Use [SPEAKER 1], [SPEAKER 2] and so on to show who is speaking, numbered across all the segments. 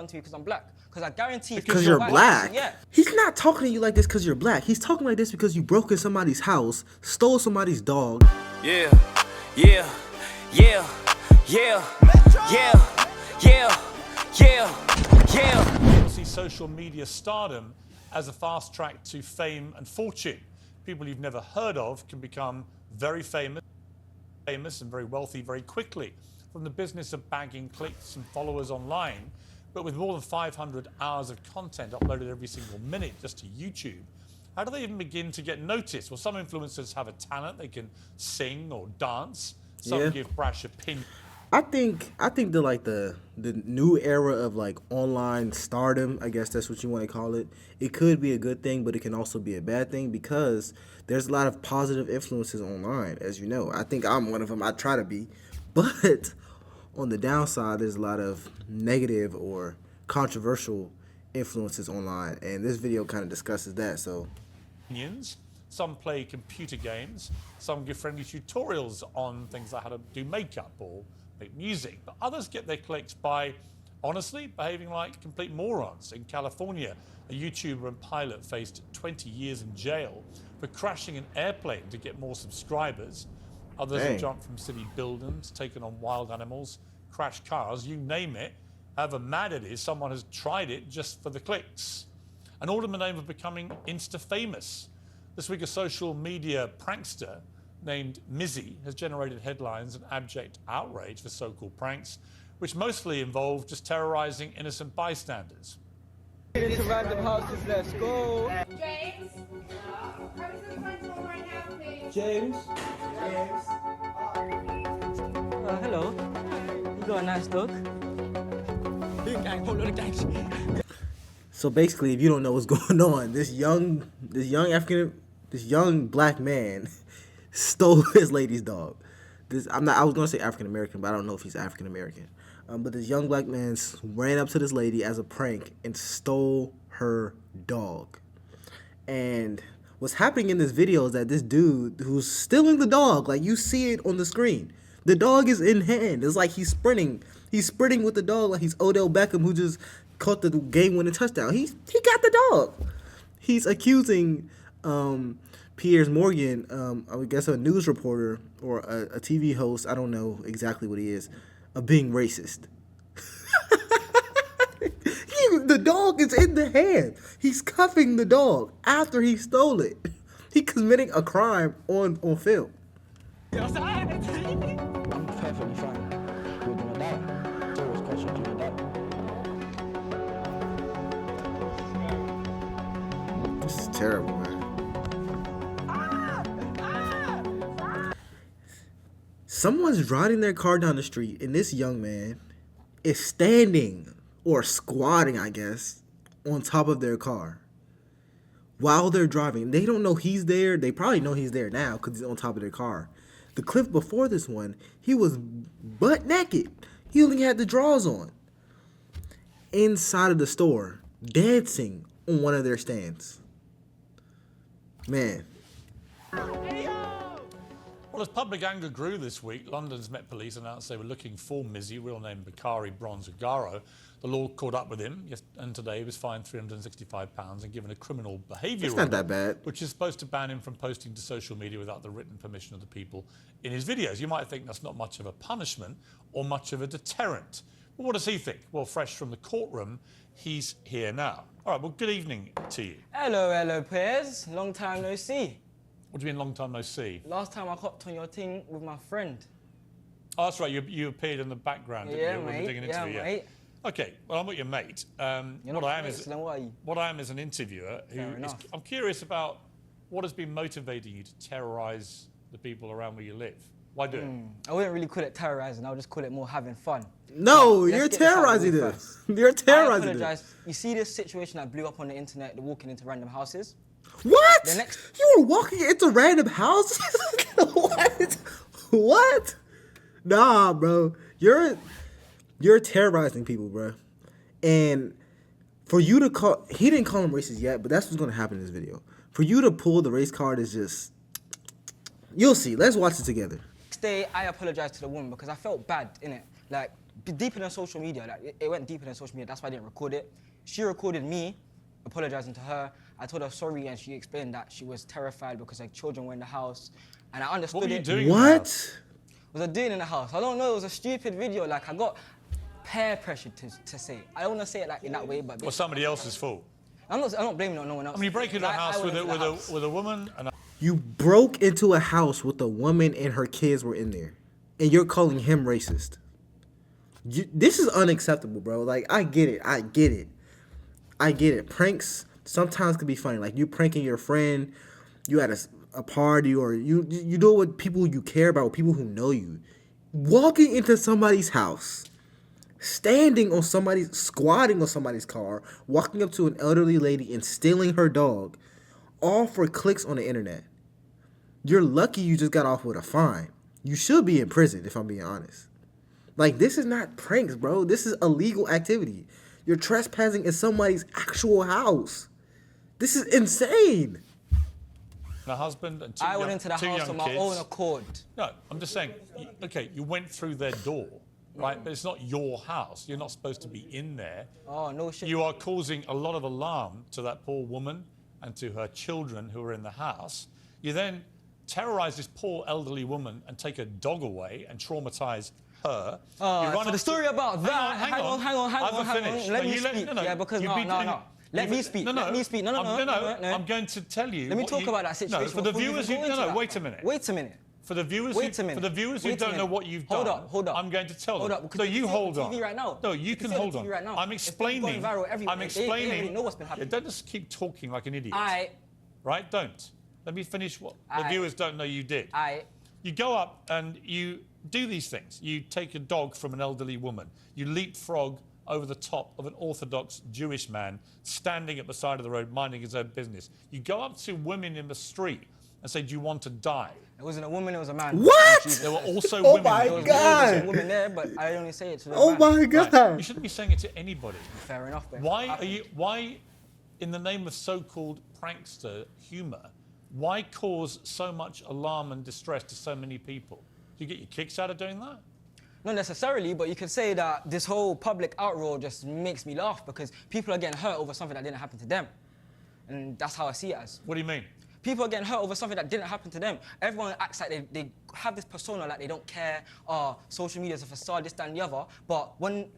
[SPEAKER 1] to you because I'm black. Because I guarantee
[SPEAKER 2] because you're black.
[SPEAKER 1] Yeah.
[SPEAKER 2] He's not talking to you like this because you're black. He's talking like this because you broke in somebody's house, stole somebody's dog.
[SPEAKER 3] Yeah, yeah, yeah, yeah, yeah, yeah, yeah, yeah.
[SPEAKER 4] See social media stardom as a fast track to fame and fortune. People you've never heard of can become very famous and very wealthy very quickly from the business of bagging clicks and followers online. But with more than 500 hours of content uploaded every single minute just to YouTube, how do they even begin to get noticed? Well, some influencers have a talent. They can sing or dance. Some give brash opinions.
[SPEAKER 2] I think the new era of like online stardom, I guess that's what you want to call it. It could be a good thing, but it can also be a bad thing because there's a lot of positive influences online, as you know. I think I'm one of them. I try to be, but on the downside, there's a lot of negative or controversial influences online, and this video kind of discusses that. So,
[SPEAKER 4] some play computer games. Some give friendly tutorials on things like how to do makeup or make music, but others get their clicks by, honestly, behaving like complete morons. In California, a YouTuber and pilot faced 20 years in jail for crashing an airplane to get more subscribers. Others have jumped from city buildings, taken on wild animals, crashed cars, you name it. However mad it is, someone has tried it just for the clicks. And all in the name of becoming Insta-famous. This week, a social media prankster named Mizzy has generated headlines and abject outrage for so-called pranks, which mostly involve just terrorizing innocent bystanders.
[SPEAKER 1] Into random houses, let's go.
[SPEAKER 5] James? Come to the front door right now, please.
[SPEAKER 1] James? Hello. You got a nice dog.
[SPEAKER 2] So basically, if you don't know what's going on, this young black man stole his lady's dog. I was gonna say African American, but I don't know if he's African American. But this young black man ran up to this lady as a prank and stole her dog. And what's happening in this video is that this dude who's stealing the dog, like you see it on the screen, the dog is in hand. It's like he's sprinting. He's sprinting with the dog like he's Odell Beckham who just caught the game-winning touchdown. He got the dog. He's accusing Piers Morgan, I guess a news reporter or a TV host, I don't know exactly what he is, of being racist. The dog is in the hand. He's cuffing the dog after he stole it. He's committing a crime on film.
[SPEAKER 1] I'm perfectly fine. You're gonna die. It's always question to your dad.
[SPEAKER 2] This is terrible, man. Someone's riding their car down the street, and this young man is standing or squatting, I guess, on top of their car while they're driving. They don't know he's there. They probably know he's there now because he's on top of their car. The clip before this one, he was butt naked. He only had the drawers on. Inside of the store, dancing on one of their stands. Man.
[SPEAKER 4] Well, as public anger grew this week, London's Met Police announced they were looking for Mizzy, real name Bakari Bronzagaro. The law caught up with him, and today he was fined £365 and given a criminal behaviour order,
[SPEAKER 2] not that bad,
[SPEAKER 4] which is supposed to ban him from posting to social media without the written permission of the people in his videos. You might think that's not much of a punishment or much of a deterrent. But what does he think? Well, fresh from the courtroom, he's here now. All right, well, good evening to you.
[SPEAKER 1] Hello, Piers. Long time no see.
[SPEAKER 4] What do you mean, long time no see?
[SPEAKER 1] Last time I hopped on your thing with my friend.
[SPEAKER 4] Oh, that's right. You appeared in the background, didn't you?
[SPEAKER 1] Mate.
[SPEAKER 4] When we were digging into it,
[SPEAKER 1] mate.
[SPEAKER 4] Okay, well, I'm not your mate.
[SPEAKER 1] What I am
[SPEAKER 4] is an interviewer who I'm curious about what has been motivating you to terrorise the people around where you live. Why do it?
[SPEAKER 1] I wouldn't really call it terrorising. I would just call it more having fun.
[SPEAKER 2] No, you're terrorizing this. You're terrorizing
[SPEAKER 1] I apologise. You see this situation that blew up on the internet, the walking into random houses?
[SPEAKER 2] What? You were walking into random houses? What? Nah, bro. You're terrorizing people, bro. And for you to call, he didn't call him racist yet, but that's what's going to happen in this video. For you to pull the race card is just, you'll see. Let's watch it together.
[SPEAKER 1] Next day, I apologized to the woman because I felt bad, innit? Like,
[SPEAKER 6] deeper than social media. Like it went deeper than social media. That's why I didn't record it. She recorded me apologizing to her. I told her sorry, and she explained that she was terrified because her children were in the house, and I understood
[SPEAKER 4] What were you
[SPEAKER 6] it.
[SPEAKER 4] doing?
[SPEAKER 2] What?
[SPEAKER 6] What was I doing in the house? I don't know. It was a stupid video. Like I got peer pressured to say. I don't want to say it like in that way, but
[SPEAKER 4] Or somebody else's fault?
[SPEAKER 6] I'm not blaming it on no one else.
[SPEAKER 4] I mean, you break into a
[SPEAKER 6] Like, I
[SPEAKER 4] house
[SPEAKER 6] went into the house.
[SPEAKER 4] with a woman and
[SPEAKER 2] You broke into a house with a woman and her kids were in there, and you're calling him racist. This is unacceptable, bro. Like, I get it. Pranks sometimes can be funny. Like, you pranking your friend, you at a party, or you do it with people you care about, with people who know you. Walking into somebody's house, squatting on somebody's car, walking up to an elderly lady and stealing her dog, all for clicks on the internet. You're lucky you just got off with a fine. You should be in prison, if I'm being honest. Like, this is not pranks, bro. This is illegal activity. You're trespassing in somebody's actual house. This is insane.
[SPEAKER 4] a husband and two
[SPEAKER 6] I
[SPEAKER 4] young,
[SPEAKER 6] went into the
[SPEAKER 4] two
[SPEAKER 6] house
[SPEAKER 4] young
[SPEAKER 6] on my
[SPEAKER 4] kids.
[SPEAKER 6] own accord.
[SPEAKER 4] No, I'm just saying, okay, you went through their door, right? But it's not your house. You're not supposed to be in there.
[SPEAKER 6] Oh, no shit.
[SPEAKER 4] You are causing a lot of alarm to that poor woman and to her children who are in the house. You then terrorize this poor elderly woman and take her dog away and traumatize her.
[SPEAKER 6] So the story about that. Hang on. Let me speak. Yeah, because no. Let me speak. Let me speak. No.
[SPEAKER 4] I'm going to tell you.
[SPEAKER 6] Let me talk about that situation.
[SPEAKER 4] No, for the viewers who wait a minute.
[SPEAKER 6] Wait a minute.
[SPEAKER 4] For the viewers who don't know what you've done,
[SPEAKER 6] hold up.
[SPEAKER 4] I'm going to tell them.
[SPEAKER 6] Hold up.
[SPEAKER 4] No, you hold
[SPEAKER 6] on.
[SPEAKER 4] on.
[SPEAKER 6] Right now.
[SPEAKER 4] No, you can hold on.
[SPEAKER 6] Right now.
[SPEAKER 4] I'm explaining.
[SPEAKER 6] It's been going viral everywhere.
[SPEAKER 4] I'm explaining.
[SPEAKER 6] They already know what's been happening.
[SPEAKER 4] Yeah, don't just keep talking like an idiot. Right? Don't. Let me finish what the viewers don't know you did. You go up and you do these things. You take a dog from an elderly woman. You leapfrog over the top of an Orthodox Jewish man standing at the side of the road minding his own business. You go up to women in the street and say, do you want to die?
[SPEAKER 6] It wasn't a woman, it was a man.
[SPEAKER 2] What?
[SPEAKER 4] There were also
[SPEAKER 2] Oh
[SPEAKER 4] women.
[SPEAKER 2] my
[SPEAKER 4] there was
[SPEAKER 2] God.
[SPEAKER 6] There was a woman there, but I only say it to the
[SPEAKER 2] Oh
[SPEAKER 6] man.
[SPEAKER 2] my God.
[SPEAKER 4] Right. You shouldn't be saying it to anybody.
[SPEAKER 6] Fair enough. But
[SPEAKER 4] Why, in the name of so-called prankster humour, why cause so much alarm and distress to so many people? Do you get your kicks out of doing that?
[SPEAKER 6] Not necessarily, but you could say that this whole public outroar just makes me laugh because people are getting hurt over something that didn't happen to them. And that's how I see it as.
[SPEAKER 4] What do you mean?
[SPEAKER 6] People are getting hurt over something that didn't happen to them. Everyone acts like they have this persona like they don't care, social media is a facade, this, that, and the other. But when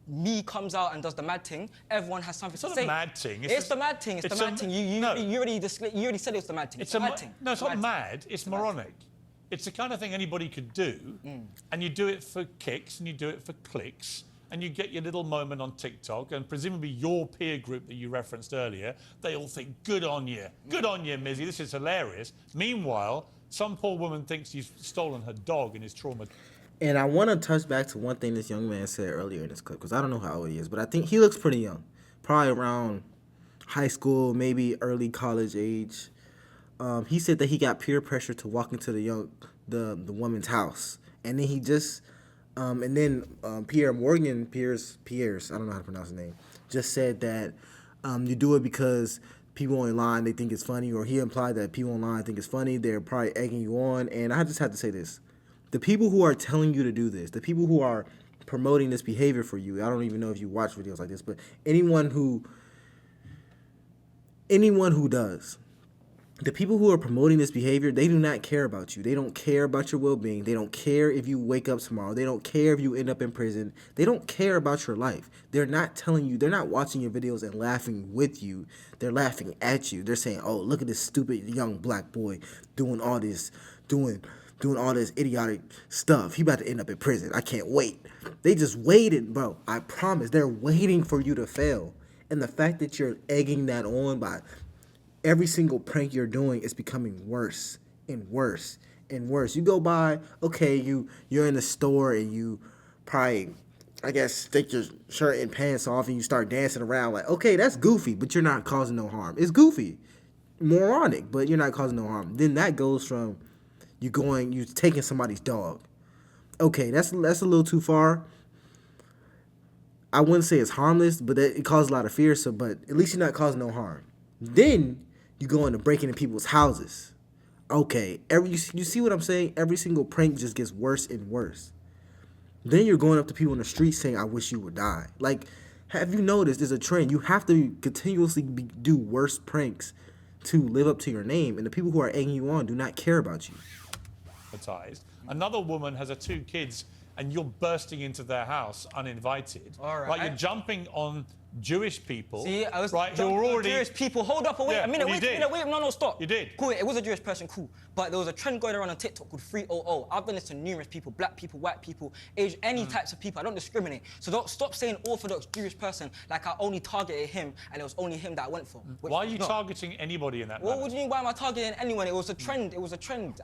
[SPEAKER 6] me comes out and does the mad thing, everyone has something to say.
[SPEAKER 4] It's not a mad thing.
[SPEAKER 6] It's the mad thing. It's the mad thing. You already said it was the mad thing. It's the mad thing.
[SPEAKER 4] No, it's not mad. It's moronic. It's the kind of thing anybody could do, and you do it for kicks, and you do it for clicks, and you get your little moment on TikTok, and presumably your peer group that you referenced earlier, they all think, good on you, Mizzy, this is hilarious. Meanwhile, some poor woman thinks you've stolen her dog and is traumatized.
[SPEAKER 2] And I want to touch back to one thing this young man said earlier in this clip, because I don't know how old he is, but I think he looks pretty young. Probably around high school, maybe early college age. He said that he got peer pressure to walk into the woman's house. And then he just, Piers, I don't know how to pronounce his name, just said that you do it because people online, they think it's funny, or he implied that people online think it's funny, they're probably egging you on. And I just have to say this. The people who are telling you to do this, the people who are promoting this behavior for you, I don't even know if you watch videos like this, but anyone who does, the people who are promoting this behavior, they do not care about you. They don't care about your well-being. They don't care if you wake up tomorrow. They don't care if you end up in prison. They don't care about your life. They're not telling you, they're not watching your videos and laughing with you. They're laughing at you. They're saying, oh, look at this stupid young black boy doing all this idiotic stuff. He about to end up in prison. I can't wait. They just waited, bro. I promise. They're waiting for you to fail. And the fact that you're egging that on by every single prank you're doing is becoming worse and worse and worse. You go by, okay, you're in the store and you probably, I guess, take your shirt and pants off and you start dancing around like, okay, that's goofy, but you're not causing no harm. It's goofy, moronic, but you're not causing no harm. Then that goes from you taking somebody's dog. Okay, that's a little too far. I wouldn't say it's harmless, but it causes a lot of fear. But at least you're not causing no harm. Then you go into breaking into people's houses. Okay, you see what I'm saying? Every single prank just gets worse and worse. Then you're going up to people in the street saying, I wish you would die. Like, have you noticed there's a trend? You have to continuously do worse pranks to live up to your name. And the people who are egging you on do not care about you.
[SPEAKER 4] Advertised. Another woman has her 2 kids and you're bursting into their house uninvited.
[SPEAKER 6] All right.
[SPEAKER 4] You're jumping on Jewish people.
[SPEAKER 6] See, I was
[SPEAKER 4] right, who are already
[SPEAKER 6] Jewish people. Hold up, wait
[SPEAKER 4] Yeah,
[SPEAKER 6] a minute,
[SPEAKER 4] well,
[SPEAKER 6] wait, no, stop.
[SPEAKER 4] You did.
[SPEAKER 6] Cool, it was a Jewish person, cool. But there was a trend going around on TikTok called 300. I've done this to numerous people, black people, white people, Asian, any types of people. I don't discriminate. So don't stop saying Orthodox Jewish person like I only targeted him and it was only him that I went for.
[SPEAKER 4] Why are you targeting anybody in that
[SPEAKER 6] Well,
[SPEAKER 4] manner?
[SPEAKER 6] what do you mean, why am I targeting anyone? It was a trend,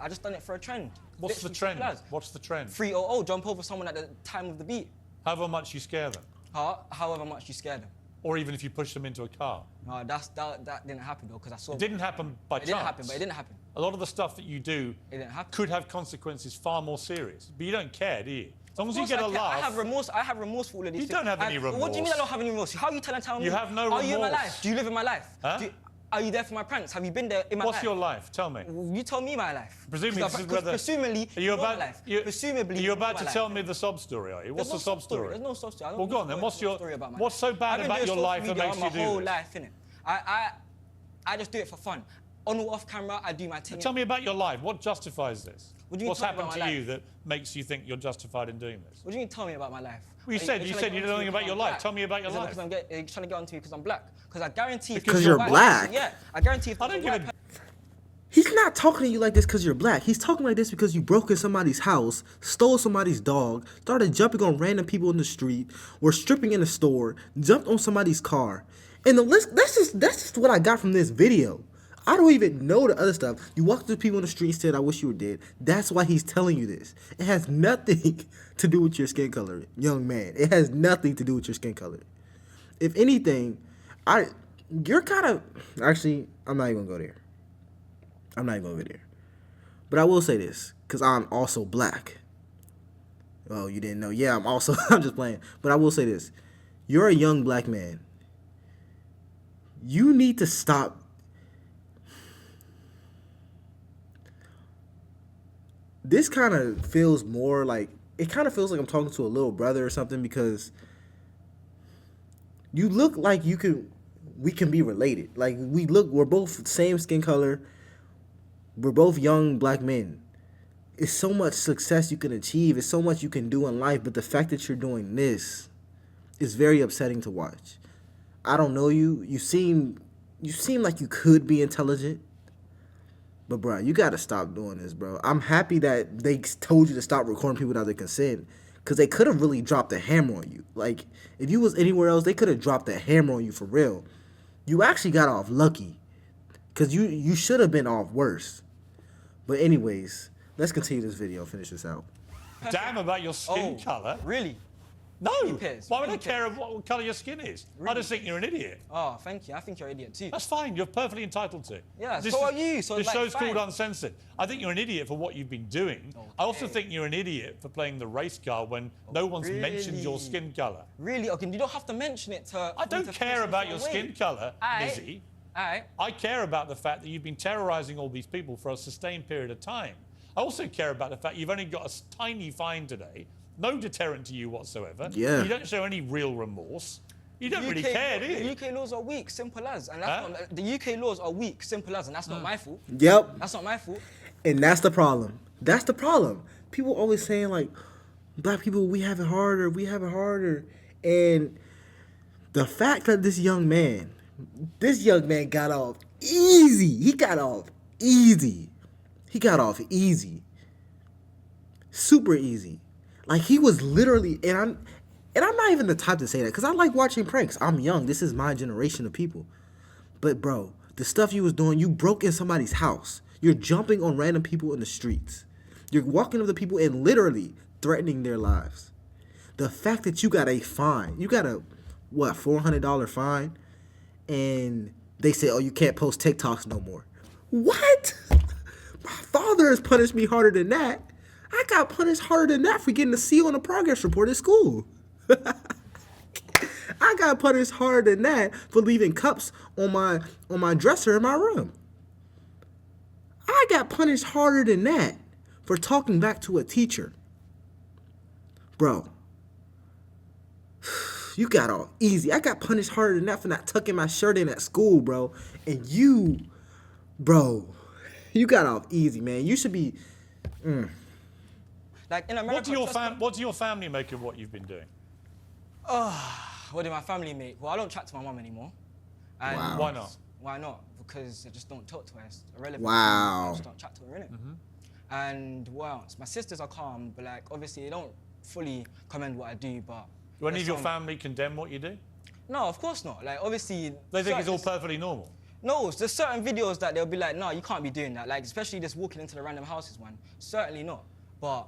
[SPEAKER 6] I just done it for a trend.
[SPEAKER 4] What's the
[SPEAKER 6] Literally,
[SPEAKER 4] trend?
[SPEAKER 6] simple as.
[SPEAKER 4] What's the trend?
[SPEAKER 6] 300, jump over someone at the time of the beat.
[SPEAKER 4] However much you scare them.
[SPEAKER 6] However much you scare them.
[SPEAKER 4] Or even if you push them into a car.
[SPEAKER 6] No, that didn't happen though, because I saw
[SPEAKER 4] It didn't happen by chance.
[SPEAKER 6] It didn't happen, but it didn't happen.
[SPEAKER 4] A lot of the stuff that you do
[SPEAKER 6] It didn't happen.
[SPEAKER 4] could have consequences far more serious. But you don't care, do you? As long as you
[SPEAKER 6] Of
[SPEAKER 4] get a
[SPEAKER 6] course I care.
[SPEAKER 4] laugh.
[SPEAKER 6] I have remorse for all of these
[SPEAKER 4] You
[SPEAKER 6] things.
[SPEAKER 4] don't have any
[SPEAKER 6] What do you mean
[SPEAKER 4] remorse?
[SPEAKER 6] I don't have any remorse? How are you telling me?
[SPEAKER 4] You have no
[SPEAKER 6] Are you in my
[SPEAKER 4] remorse.
[SPEAKER 6] life? Do you live in my life?
[SPEAKER 4] Huh?
[SPEAKER 6] Are you there for my pranks? Have you been there in my life?
[SPEAKER 4] What's your life? Tell me.
[SPEAKER 6] You tell me my life.
[SPEAKER 4] Presumably, this is whether.
[SPEAKER 6] Presumably,
[SPEAKER 4] Are you
[SPEAKER 6] you're
[SPEAKER 4] about?
[SPEAKER 6] my life.
[SPEAKER 4] You,
[SPEAKER 6] Presumably,
[SPEAKER 4] are you about
[SPEAKER 6] you're
[SPEAKER 4] to
[SPEAKER 6] my
[SPEAKER 4] tell
[SPEAKER 6] life.
[SPEAKER 4] me the sob story? Are you? What's
[SPEAKER 6] There's
[SPEAKER 4] the
[SPEAKER 6] no
[SPEAKER 4] sob story?
[SPEAKER 6] There's no sob story. I don't
[SPEAKER 4] Well, go on
[SPEAKER 6] know
[SPEAKER 4] then.
[SPEAKER 6] what's the story about my
[SPEAKER 4] What's so bad
[SPEAKER 6] I've been
[SPEAKER 4] about
[SPEAKER 6] doing
[SPEAKER 4] your
[SPEAKER 6] social
[SPEAKER 4] life that
[SPEAKER 6] media
[SPEAKER 4] makes you
[SPEAKER 6] my
[SPEAKER 4] do
[SPEAKER 6] whole
[SPEAKER 4] this?
[SPEAKER 6] life, innit? I just do it for fun. On or off camera, I do my thing.
[SPEAKER 4] Tell me about your life. What justifies this?
[SPEAKER 6] What do you
[SPEAKER 4] What's
[SPEAKER 6] tell me
[SPEAKER 4] happened
[SPEAKER 6] about
[SPEAKER 4] to
[SPEAKER 6] my
[SPEAKER 4] you
[SPEAKER 6] life?
[SPEAKER 4] that makes you think you're justified in doing this?
[SPEAKER 6] What do you mean tell me about my life?
[SPEAKER 4] Well, you said you know nothing about your life. Tell me about your life.
[SPEAKER 6] Because you're trying to get onto me because I'm black. Because I guarantee if
[SPEAKER 2] Because
[SPEAKER 6] you're
[SPEAKER 2] you're
[SPEAKER 6] white
[SPEAKER 2] black?
[SPEAKER 6] person- yeah, I guarantee if
[SPEAKER 4] I
[SPEAKER 6] there's
[SPEAKER 4] don't
[SPEAKER 6] a
[SPEAKER 4] give
[SPEAKER 6] white
[SPEAKER 4] a.
[SPEAKER 2] He's not talking to you like this because you're black. He's talking like this because you broke in somebody's house, stole somebody's dog, started jumping on random people in the street, were stripping in the store, jumped on somebody's car. And the list, that's just what I got from this video. I don't even know the other stuff. You walked to people in the street and said, I wish you were dead. That's why he's telling you this. It has nothing to do with your skin color, young man. It has nothing to do with your skin color. If anything, you're kind of... Actually, I'm not even going to go there. I'm not even over there. But I will say this, because I'm also black. Oh, you didn't know? Yeah, I'm just playing. But I will say this. You're a young black man. You need to stop. This kind of feels more like, it kind of feels like I'm talking to a little brother or something, because you look like we can be related. Like, we're both same skin color. We're both young black men. It's so much success you can achieve. It's so much you can do in life. But the fact that you're doing this is very upsetting to watch. I don't know you. You seem like you could be intelligent. But, bro, you got to stop doing this, bro. I'm happy that they told you to stop recording people without their consent. Because they could have really dropped a hammer on you. Like, if you was anywhere else, they could have dropped a hammer on you for real. You actually got off lucky. Because you should have been off worse. But anyways, let's continue this video. Finish this out.
[SPEAKER 4] Damn about your skin colour.
[SPEAKER 6] Really?
[SPEAKER 4] No.
[SPEAKER 6] Piers,
[SPEAKER 4] Why would I
[SPEAKER 6] really,
[SPEAKER 4] care what colour your skin is? I
[SPEAKER 6] Really?
[SPEAKER 4] just think you're an idiot.
[SPEAKER 6] Oh, thank you. I think you're an idiot too.
[SPEAKER 4] That's fine. You're perfectly entitled to.
[SPEAKER 6] Yeah, so are you, so
[SPEAKER 4] this
[SPEAKER 6] like,
[SPEAKER 4] show's
[SPEAKER 6] fine.
[SPEAKER 4] called Uncensored. I think you're an idiot for what you've been doing. I also
[SPEAKER 6] Okay.
[SPEAKER 4] think you're an idiot for playing the race card when no one's mentioned your
[SPEAKER 6] really?
[SPEAKER 4] skin colour.
[SPEAKER 6] Really? Okay, you don't have to mention it to...
[SPEAKER 4] I don't care about your skin colour,
[SPEAKER 6] Aight.
[SPEAKER 4] Mizzy.
[SPEAKER 6] Alright.
[SPEAKER 4] I care about the fact that you've been terrorising all these people for a sustained period of time. I also care about the fact you've only got a tiny fine today, no deterrent to you whatsoever.
[SPEAKER 2] Yeah.
[SPEAKER 4] You don't show any real remorse. You don't really care, do you?
[SPEAKER 6] The UK laws are weak, simple as. And that's
[SPEAKER 4] Huh?
[SPEAKER 6] not, the UK laws are weak, simple as, and that's not my fault.
[SPEAKER 2] Yep.
[SPEAKER 6] That's not my fault.
[SPEAKER 2] And that's the problem. That's the problem. People always saying, like, black people, we have it harder. We have it harder. And the fact that this young man got off easy. He got off easy. He got off easy. Super easy. Like, he was literally, and I'm not even the type to say that, because I like watching pranks. I'm young. This is my generation of people. But, bro, the stuff you was doing, you broke in somebody's house. You're jumping on random people in the streets. You're walking up to people and literally threatening their lives. The fact that you got a fine, you got a, what, $400 fine, and they say, oh, you can't post TikToks no more. What? My father has punished me harder than that. I got punished harder than that for getting a C on a progress report at school. I got punished harder than that for leaving cups on my dresser in my room. I got punished harder than that for talking back to a teacher. bro. You got off easy. I got punished harder than that for not tucking my shirt in at school, bro. And you, bro, you got off easy, man. You should be.
[SPEAKER 6] Like in America.
[SPEAKER 4] What do your family make of what you've been doing?
[SPEAKER 6] What did my family make? Well, I don't chat to my mum anymore. And
[SPEAKER 2] Wow.
[SPEAKER 4] Why not?
[SPEAKER 6] Why not? Because I just don't talk to her. It's irrelevant.
[SPEAKER 2] Wow.
[SPEAKER 6] I just don't chat to her, innit? And what else? My sisters are calm, but like obviously they don't fully commend what I do, but.
[SPEAKER 4] Do any of
[SPEAKER 6] there's
[SPEAKER 4] your
[SPEAKER 6] some-
[SPEAKER 4] family condemn what you do?
[SPEAKER 6] No, of course not. Like obviously.
[SPEAKER 4] They think it's all
[SPEAKER 6] certain-
[SPEAKER 4] perfectly normal.
[SPEAKER 6] No, there's certain videos that they'll be like, no, you can't be doing that. Like, especially just walking into the random houses one. Certainly not. But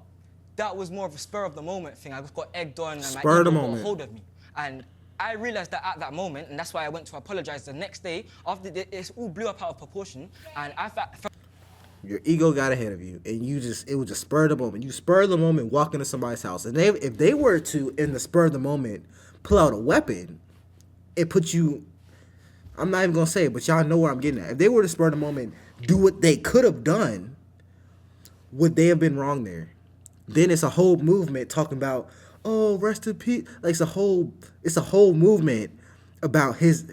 [SPEAKER 6] that was more of a spur of the moment thing. I just got egged on and my
[SPEAKER 2] Spur of the
[SPEAKER 6] ego got
[SPEAKER 2] moment.
[SPEAKER 6] a hold of me. And I realized that at that moment, and that's why I went to apologize the next day. After it all blew up out of proportion, and I felt
[SPEAKER 2] Your ego got ahead of you, and it was just spur of the moment. You spur of the moment, walk into somebody's house, and if they were to, in the spur of the moment, pull out a weapon, it put you. I'm not even gonna say it, but y'all know where I'm getting at. If they were to spur of the moment, do what they could have done, would they have been wrong there? Then it's a whole movement talking about, oh, rest in peace. Like it's a whole movement about his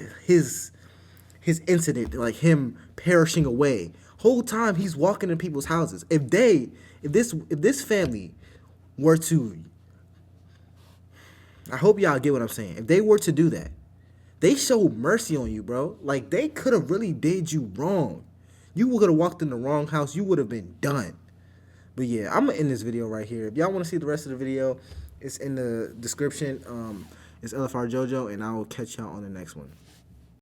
[SPEAKER 2] incident, like him perishing away. Whole time he's walking in people's houses. If this family were to, I hope y'all get what I'm saying. If they were to do that, they showed mercy on you, bro. Like they could have really did you wrong. You would have walked in the wrong house. You would have been done. But yeah, I'm gonna end this video right here. If y'all want to see the rest of the video, it's in the description. It's LFR Jojo, and I will catch y'all on the next one.